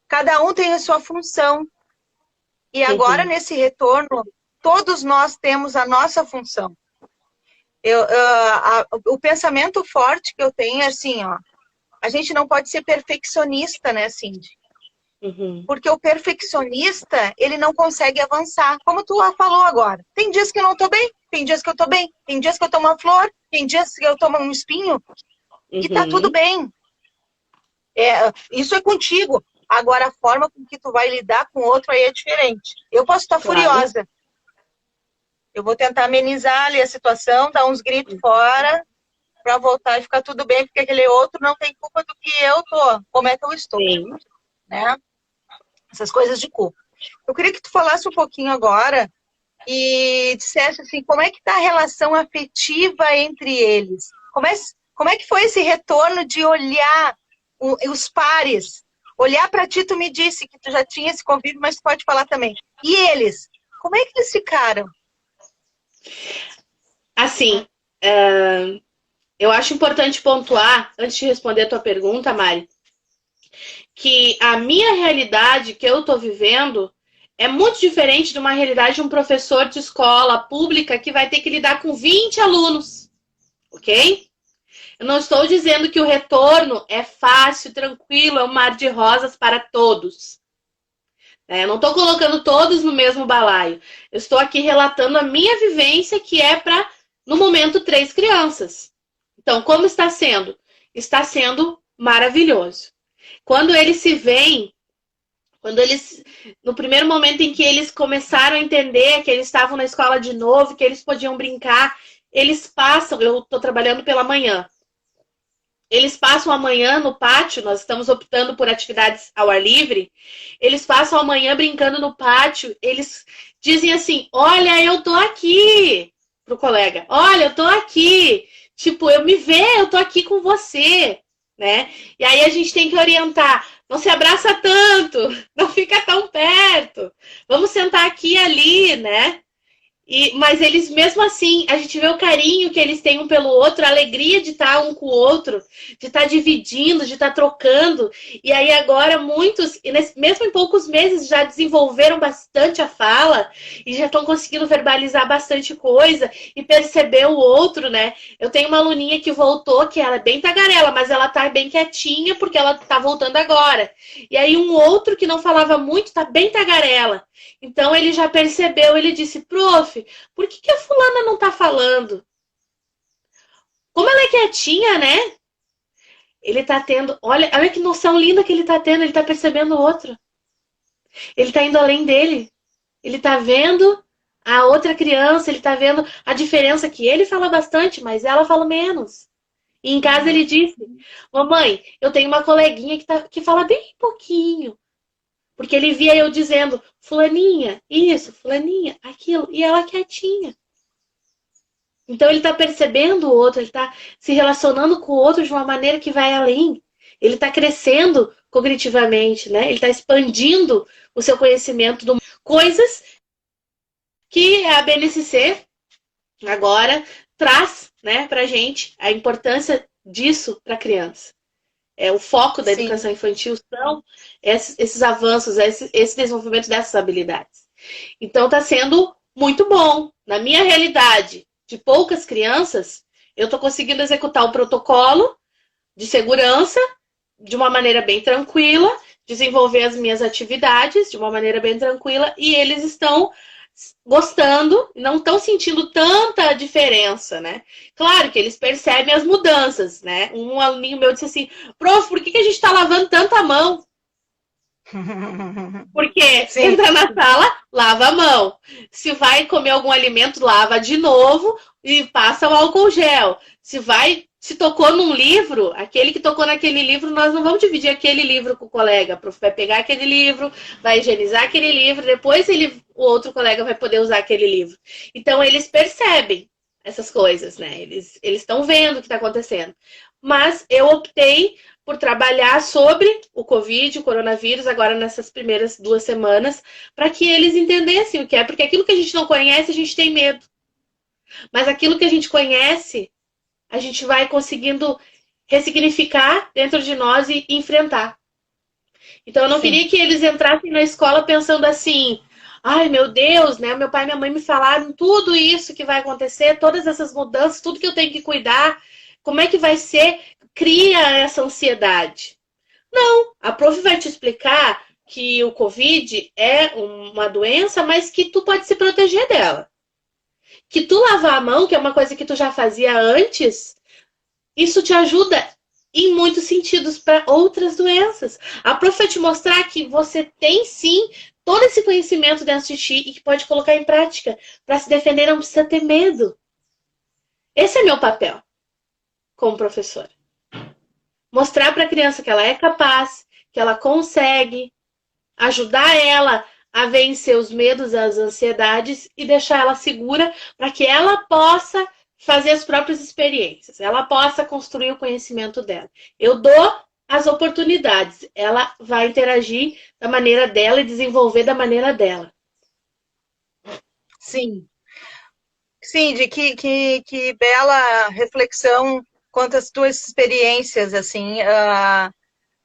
Cada um tem a sua função. E agora, nesse retorno, todos nós temos a nossa função. O pensamento forte que eu tenho é assim, ó, a gente não pode ser perfeccionista, né, Cindy? Porque o perfeccionista, ele não consegue avançar. Como tu falou agora. Tem dias que eu não tô bem, tem dias que eu tô bem, tem dias que eu tomo uma flor, tem dias que eu tomo um espinho. E tá tudo bem. Isso é contigo. Agora, a forma com que tu vai lidar com o outro aí é diferente. Eu posso estar furiosa. Eu vou tentar amenizar ali a situação, dar uns gritos fora, para voltar e ficar tudo bem, porque aquele outro não tem culpa do que eu tô. Como é que eu estou? Né? Essas coisas de culpa. Eu queria que tu falasse um pouquinho agora e dissesse assim, como é que tá a relação afetiva entre eles? Como é que foi esse retorno de olhar os pares? Olhar para ti, tu me disse que tu já tinha esse convívio, mas tu pode falar também. E eles? Como é que eles ficaram? Assim, eu acho importante pontuar, antes de responder a tua pergunta, Mari, que a minha realidade que eu tô vivendo é muito diferente de uma realidade de um professor de escola pública que vai ter que lidar com 20 alunos, ok? Eu não estou dizendo que o retorno é fácil, tranquilo, é um mar de rosas para todos. Eu não estou colocando todos no mesmo balaio. Eu estou aqui relatando a minha vivência, que é para, no momento, 3 crianças. Então, como está sendo? Está sendo maravilhoso. Quando eles se veem, no primeiro momento em que eles começaram a entender que eles estavam na escola de novo, que eles podiam brincar, eles passam, eu estou trabalhando pela manhã, eles passam a manhã no pátio, nós estamos optando por atividades ao ar livre, eles passam a manhã brincando no pátio, eles dizem assim, olha, eu tô aqui, pro colega, olha, eu tô aqui, tipo, eu tô aqui com você, né? E aí a gente tem que orientar, não se abraça tanto, não fica tão perto, vamos sentar aqui e ali, né? Mas eles, mesmo assim, a gente vê o carinho que eles têm um pelo outro, a alegria de estar um com o outro, de estar dividindo, de estar trocando. E aí agora muitos, mesmo em poucos meses, já desenvolveram bastante a fala e já estão conseguindo verbalizar bastante coisa e perceber o outro, né? Eu tenho uma aluninha que voltou, que ela é bem tagarela, mas ela tá bem quietinha porque ela tá voltando agora. E aí um outro que não falava muito tá bem tagarela. Então ele já percebeu, ele disse, prof, por que a fulana não tá falando? Como ela é quietinha, né? Ele tá tendo, olha que noção linda que ele tá tendo, ele tá percebendo o outro. Ele tá indo além dele. Ele tá vendo a outra criança, ele tá vendo a diferença que ele fala bastante, mas ela fala menos. E em casa ele disse, mamãe, eu tenho uma coleguinha que fala bem pouquinho. Porque ele via eu dizendo, fulaninha, isso, fulaninha, aquilo, e ela quietinha. Então ele está percebendo o outro, ele está se relacionando com o outro de uma maneira que vai além. Ele está crescendo cognitivamente, né? Ele está expandindo o seu conhecimento de coisas que a BNCC agora traz, né, para a gente a importância disso para a criança. O foco da educação infantil são esses avanços, esse desenvolvimento dessas habilidades. Então está sendo muito bom. Na minha realidade de poucas crianças, eu estou conseguindo executar o protocolo de segurança de uma maneira bem tranquila, desenvolver as minhas atividades de uma maneira bem tranquila, e eles estão gostando, não estão sentindo tanta diferença, né? Claro que eles percebem as mudanças, né? Um aluninho meu disse assim, prof, por que a gente tá lavando tanta mão? Porque entra na sala, lava a mão. Se vai comer algum alimento, lava de novo e passa o álcool gel. Se tocou num livro, aquele que tocou naquele livro, nós não vamos dividir aquele livro com o colega. O prof vai pegar aquele livro, vai higienizar aquele livro, depois o outro colega vai poder usar aquele livro. Então, eles percebem essas coisas, né? Eles estão vendo o que está acontecendo. Mas eu optei por trabalhar sobre o Covid, o coronavírus, agora nessas primeiras 2 semanas, para que eles entendessem o que é. Porque aquilo que a gente não conhece, a gente tem medo. Mas aquilo que a gente conhece, a gente vai conseguindo ressignificar dentro de nós e enfrentar. Então, eu não queria que eles entrassem na escola pensando assim, ai, meu Deus, né? Meu pai e minha mãe me falaram tudo isso que vai acontecer, todas essas mudanças, tudo que eu tenho que cuidar, como é que vai ser? Cria essa ansiedade. Não, a prof vai te explicar que o Covid é uma doença, mas que tu pode se proteger dela. Que tu lavar a mão, que é uma coisa que tu já fazia antes, isso te ajuda em muitos sentidos para outras doenças. A prof vai te mostrar que você tem sim todo esse conhecimento dentro de ti e que pode colocar em prática. Para se defender não precisa ter medo. Esse é meu papel como professora. Mostrar para a criança que ela é capaz, que ela consegue, ajudar ela a vencer os medos, as ansiedades e deixar ela segura para que ela possa fazer as próprias experiências, ela possa construir o conhecimento dela. Eu dou as oportunidades, ela vai interagir da maneira dela e desenvolver da maneira dela. Sim. Sim, que bela reflexão quanto às tuas experiências, assim,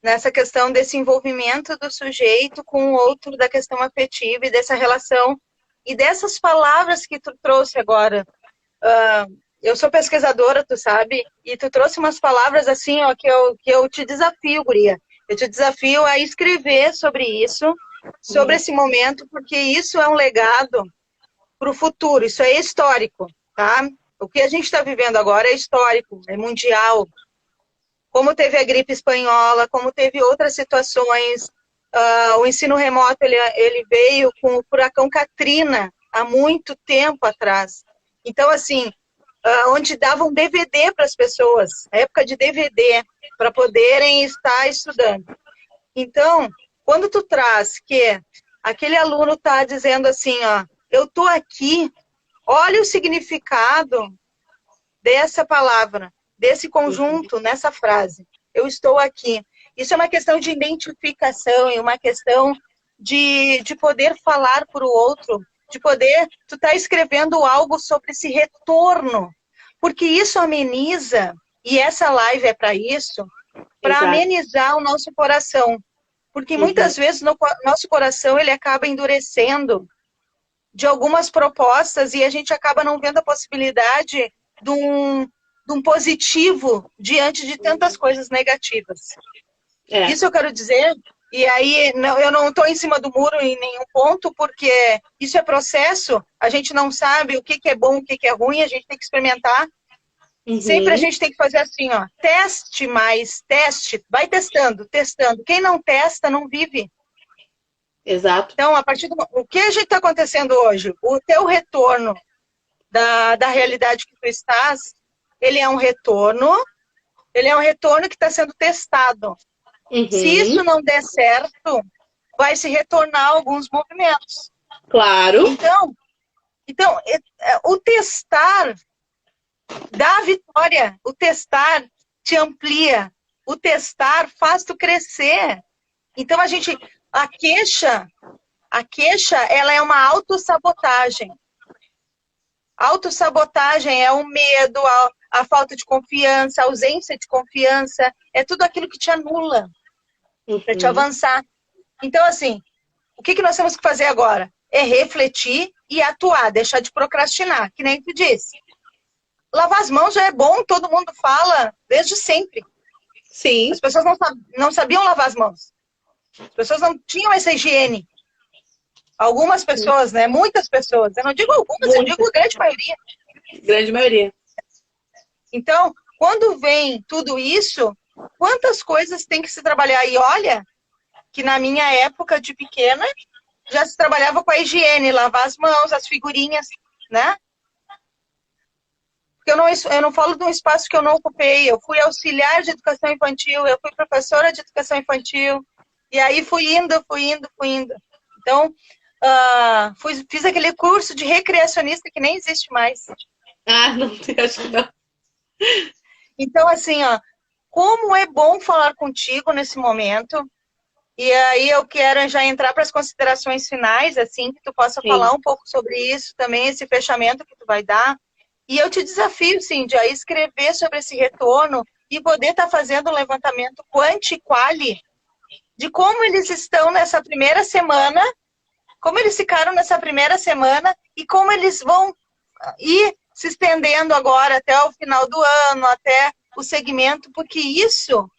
nessa questão desse envolvimento do sujeito com o outro, da questão afetiva e dessa relação, e dessas palavras que tu trouxe agora. Eu sou pesquisadora, tu sabe, e tu trouxe umas palavras assim, ó, que eu te desafio, guria. Eu te desafio a escrever sobre isso, sobre esse momento, porque isso é um legado para o futuro, isso é histórico, tá? O que a gente está vivendo agora é histórico, é mundial. Como teve a gripe espanhola, como teve outras situações, o ensino remoto ele veio com o furacão Katrina há muito tempo atrás. Então, assim, onde davam DVD para as pessoas, época de DVD, para poderem estar estudando. Então, quando tu traz que aquele aluno está dizendo assim, ó, eu estou aqui, olha o significado dessa palavra, desse conjunto, nessa frase. Eu estou aqui. Isso é uma questão de identificação e uma questão de poder falar para o outro, de poder, tu tá escrevendo algo sobre esse retorno, porque isso ameniza, e essa live é para isso, para amenizar o nosso coração. Porque muitas vezes no nosso coração ele acaba endurecendo de algumas propostas e a gente acaba não vendo a possibilidade de um positivo diante de tantas coisas negativas. Isso eu quero dizer, e aí eu não estou em cima do muro em nenhum ponto, porque isso é processo, a gente não sabe o que é bom, o que é ruim, a gente tem que experimentar. Sempre a gente tem que fazer assim, ó, teste mais, teste, vai testando, testando. Quem não testa, não vive. Exato. Então, a partir do o que a gente está acontecendo hoje, o teu retorno da realidade que tu estás, ele é um retorno que está sendo testado. Se isso não der certo, vai se retornar alguns movimentos. Claro. Então o testar dá vitória, o testar te amplia, o testar faz tu crescer. Então a queixa, ela é uma autossabotagem. Autossabotagem é o medo, a falta de confiança, a ausência de confiança, é tudo aquilo que te anula para te avançar. Então, assim, o que nós temos que fazer agora? É refletir e atuar, deixar de procrastinar, que nem tu disse. Lavar as mãos já é bom, todo mundo fala desde sempre. Sim. As pessoas não sabiam lavar as mãos. As pessoas não tinham essa higiene. Algumas pessoas, né? Muitas pessoas. Eu não digo algumas, eu digo a grande maioria. Grande maioria. Então, quando vem tudo isso, quantas coisas tem que se trabalhar? E olha, que na minha época de pequena, já se trabalhava com a higiene, lavar as mãos, as figurinhas, né? Porque eu não falo de um espaço que eu não ocupei. Eu fui auxiliar de educação infantil, eu fui professora de educação infantil, e aí fui indo. Então, fiz aquele curso de recreacionista que nem existe mais. Não, acho que não. Então, assim, ó, como é bom falar contigo nesse momento. E aí eu quero já entrar para as considerações finais, assim, que tu possa falar um pouco sobre isso também, esse fechamento que tu vai dar. E eu te desafio, Cindy, a escrever sobre esse retorno e poder estar fazendo um levantamento quanti e quali de como eles estão nessa primeira semana, como eles ficaram nessa primeira semana e como eles vão ir se estendendo agora até o final do ano, até o segmento, porque isso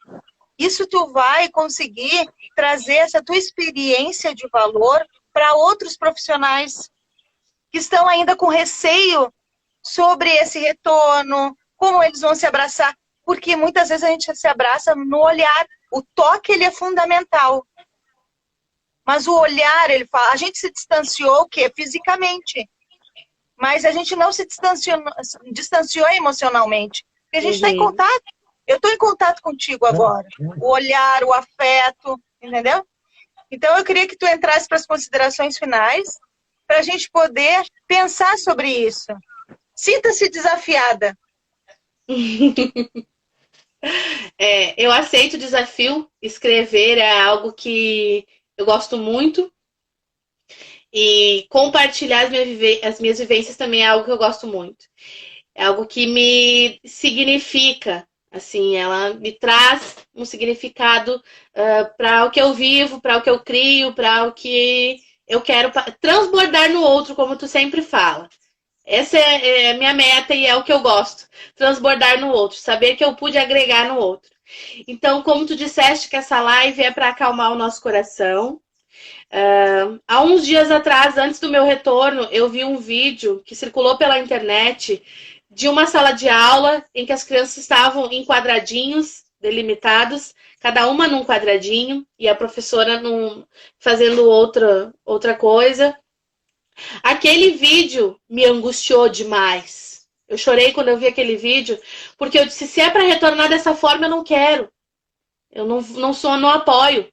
Isso tu vai conseguir trazer essa tua experiência de valor para outros profissionais que estão ainda com receio sobre esse retorno, como eles vão se abraçar, porque muitas vezes a gente se abraça no olhar. O toque, ele é fundamental. Mas o olhar, ele fala, a gente se distanciou o quê? Fisicamente. Mas a gente não se distanciou emocionalmente. Porque a gente está em contato. Eu estou em contato contigo agora. O olhar, o afeto, entendeu? Então, eu queria que tu entrasse para as considerações finais, para a gente poder pensar sobre isso. Sinta-se desafiada. Eu aceito o desafio. Escrever é algo que eu gosto muito. E compartilhar as minhas vivências também é algo que eu gosto muito. É algo que me significa. Assim, ela me traz um significado para o que eu vivo, para o que eu crio, para o que eu quero transbordar no outro, como tu sempre fala. Essa é a minha meta e é o que eu gosto. Transbordar no outro, saber que eu pude agregar no outro. Então, como tu disseste que essa live é para acalmar o nosso coração. Há uns dias atrás, antes do meu retorno, eu vi um vídeo que circulou pela internet de uma sala de aula em que as crianças estavam em quadradinhos delimitados, cada uma num quadradinho, e a professora fazendo outra coisa. Aquele vídeo me angustiou demais. Eu chorei quando eu vi aquele vídeo, porque eu disse, se é para retornar dessa forma, eu não quero. Eu não apoio.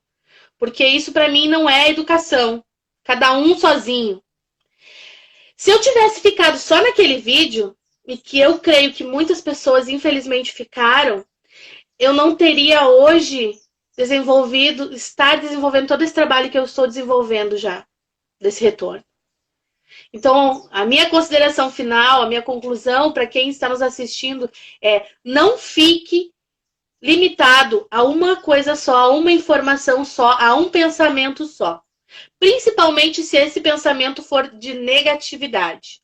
Porque isso para mim não é educação. Cada um sozinho. Se eu tivesse ficado só naquele vídeo, e que eu creio que muitas pessoas infelizmente ficaram, eu não teria hoje estar desenvolvendo todo esse trabalho que eu estou desenvolvendo já, desse retorno. Então, a minha consideração final, a minha conclusão para quem está nos assistindo é: não fique limitado a uma coisa só, a uma informação só, a um pensamento só. Principalmente se esse pensamento for de negatividade.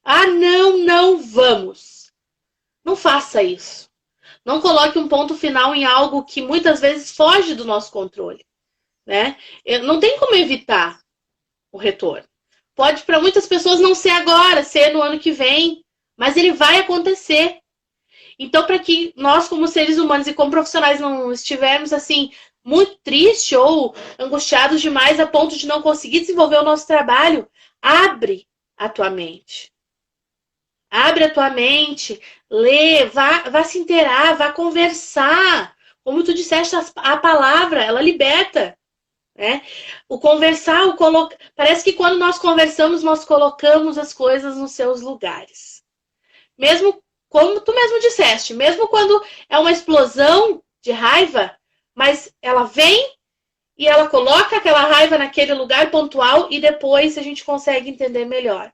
Ah, não vamos. Não faça isso. Não coloque um ponto final em algo que muitas vezes foge do nosso controle, né? Não tem como evitar o retorno. Pode para muitas pessoas não ser agora, ser no ano que vem, mas ele vai acontecer. Então, para que nós, como seres humanos e como profissionais, não estivermos assim muito tristes ou angustiados demais a ponto de não conseguir desenvolver o nosso trabalho, abre a tua mente. Abre a tua mente, lê, vá se inteirar, vá conversar. Como tu disseste, a palavra, ela liberta. Né? O conversar, parece que quando nós conversamos, nós colocamos as coisas nos seus lugares. Mesmo, como tu mesmo disseste, mesmo quando é uma explosão de raiva, mas ela vem e ela coloca aquela raiva naquele lugar pontual e depois a gente consegue entender melhor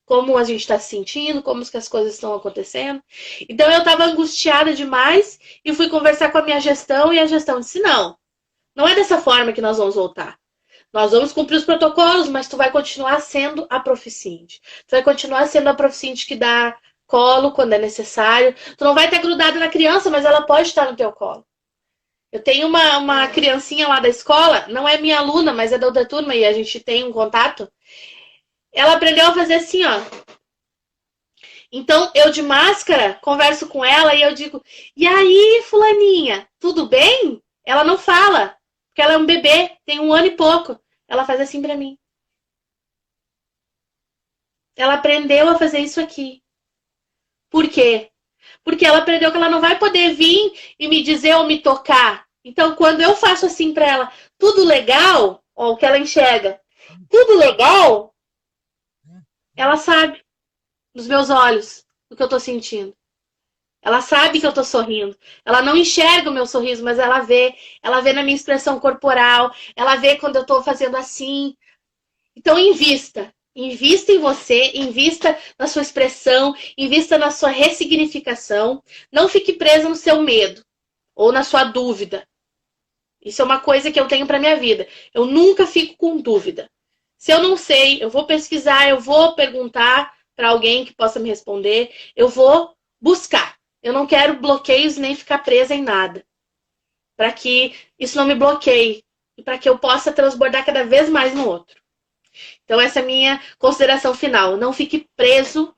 como a gente está se sentindo, como que as coisas estão acontecendo. Então eu estava angustiada demais e fui conversar com a minha gestão e a gestão disse, não é dessa forma que nós vamos voltar. Nós vamos cumprir os protocolos, mas tu vai continuar sendo a Proficind. Tu vai continuar sendo a Proficind que dá colo quando é necessário. Tu não vai estar grudada na criança, mas ela pode estar no teu colo. Eu tenho uma criancinha lá da escola, não é minha aluna, mas é da outra turma e a gente tem um contato. Ela aprendeu a fazer assim, ó. Então, eu de máscara, converso com ela e eu digo, e aí, fulaninha, tudo bem? Ela não fala, porque ela é um bebê, tem 1 ano e pouco. Ela faz assim pra mim. Ela aprendeu a fazer isso aqui. Por quê? Porque ela aprendeu que ela não vai poder vir e me dizer ou me tocar. Então, quando eu faço assim pra ela, tudo legal, ó, o que ela enxerga, tudo legal, ela sabe, nos meus olhos, o que eu tô sentindo. Ela sabe que eu tô sorrindo. Ela não enxerga o meu sorriso, mas ela vê. Ela vê na minha expressão corporal. Ela vê quando eu tô fazendo assim. Então, invista. Invista em você, invista na sua expressão, invista na sua ressignificação. Não fique presa no seu medo ou na sua dúvida. Isso é uma coisa que eu tenho pra minha vida. Eu nunca fico com dúvida. Se eu não sei, eu vou pesquisar, eu vou perguntar para alguém que possa me responder, eu vou buscar. Eu não quero bloqueios nem ficar presa em nada. para que isso não me bloqueie e para que eu possa transbordar cada vez mais no outro. Então, essa é a minha consideração final. Não fique preso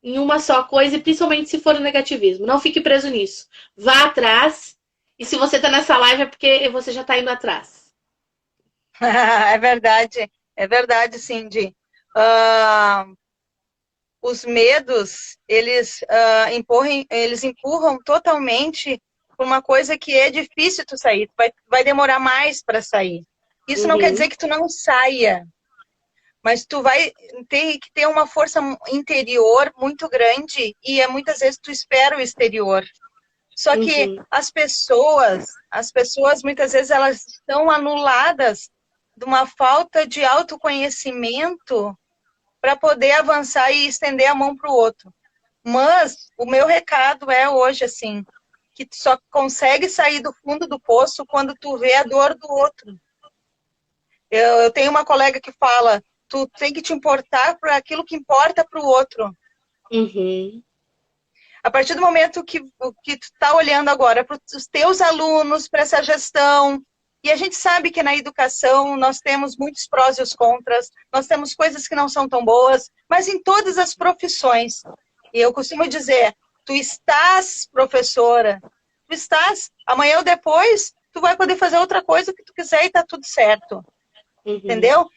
em uma só coisa, e principalmente se for o negativismo. Não fique preso nisso. Vá atrás. E se você está nessa live é porque você já está indo atrás. É verdade, Cindy. Ah, os medos, eles empurram totalmente para uma coisa que é difícil tu sair, vai demorar mais para sair. Isso não quer dizer que tu não saia, mas tu vai ter que ter uma força interior muito grande e muitas vezes tu espera o exterior. Só que as pessoas muitas vezes elas estão anuladas de uma falta de autoconhecimento para poder avançar e estender a mão para o outro. Mas o meu recado é hoje assim, que tu só consegue sair do fundo do poço quando tu vê a dor do outro. Eu tenho uma colega que fala, tu tem que te importar para aquilo que importa para o outro. A partir do momento que tu está olhando agora para os teus alunos, para essa gestão, e a gente sabe que na educação nós temos muitos prós e os contras, nós temos coisas que não são tão boas, mas em todas as profissões. E eu costumo dizer, tu estás professora, tu estás, amanhã ou depois, tu vai poder fazer outra coisa que tu quiser e tá tudo certo. Entendeu?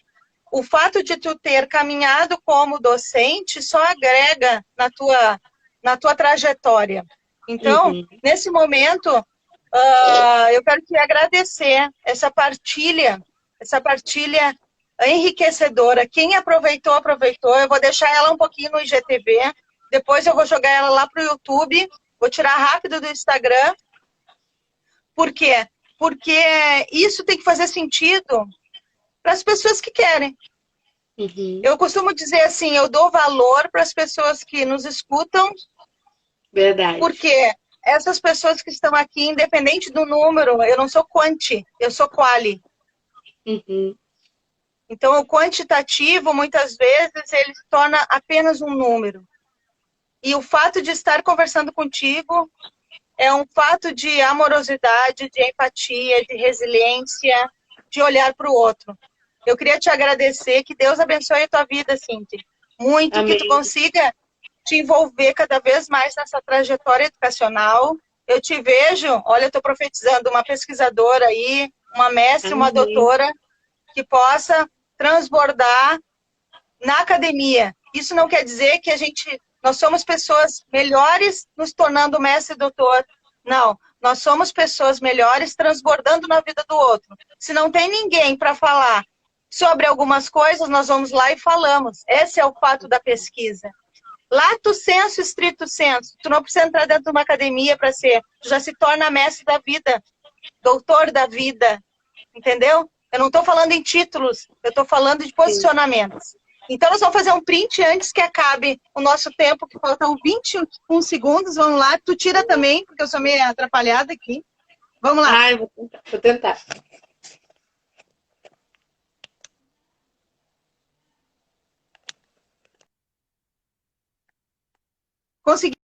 O fato de tu ter caminhado como docente só agrega na tua trajetória. Então, nesse momento, eu quero te agradecer essa partilha enriquecedora. Quem aproveitou, aproveitou. Eu vou deixar ela um pouquinho no IGTV, depois eu vou jogar ela lá para o YouTube, vou tirar rápido do Instagram. Por quê? Porque isso tem que fazer sentido para as pessoas que querem. Eu costumo dizer assim, eu dou valor para as pessoas que nos escutam. Verdade. Porque essas pessoas que estão aqui, independente do número, eu não sou quanti, eu sou quali. Então, o quantitativo, muitas vezes, ele se torna apenas um número. E o fato de estar conversando contigo é um fato de amorosidade, de empatia, de resiliência, de olhar para o outro. Eu queria te agradecer, que Deus abençoe a tua vida, Cintia. Muito. Amém. Que tu consiga te envolver cada vez mais nessa trajetória educacional. Eu te vejo, olha, eu estou profetizando uma pesquisadora aí, uma mestre, uma doutora, que possa transbordar na academia. Isso não quer dizer que nós somos pessoas melhores nos tornando mestre e doutor. Não, nós somos pessoas melhores transbordando na vida do outro. Se não tem ninguém para falar sobre algumas coisas, nós vamos lá e falamos. Esse é o fato da pesquisa. Lato sensu, estrito sensu. Tu não precisa entrar dentro de uma academia para ser. Tu já se torna mestre da vida, doutor da vida. Entendeu? Eu não estou falando em títulos, eu estou falando de posicionamentos. Então, nós vamos fazer um print antes que acabe o nosso tempo, que faltam 21 segundos. Vamos lá. Tu tira também, porque eu sou meio atrapalhada aqui. Vamos lá. Ai, vou tentar. Consegui.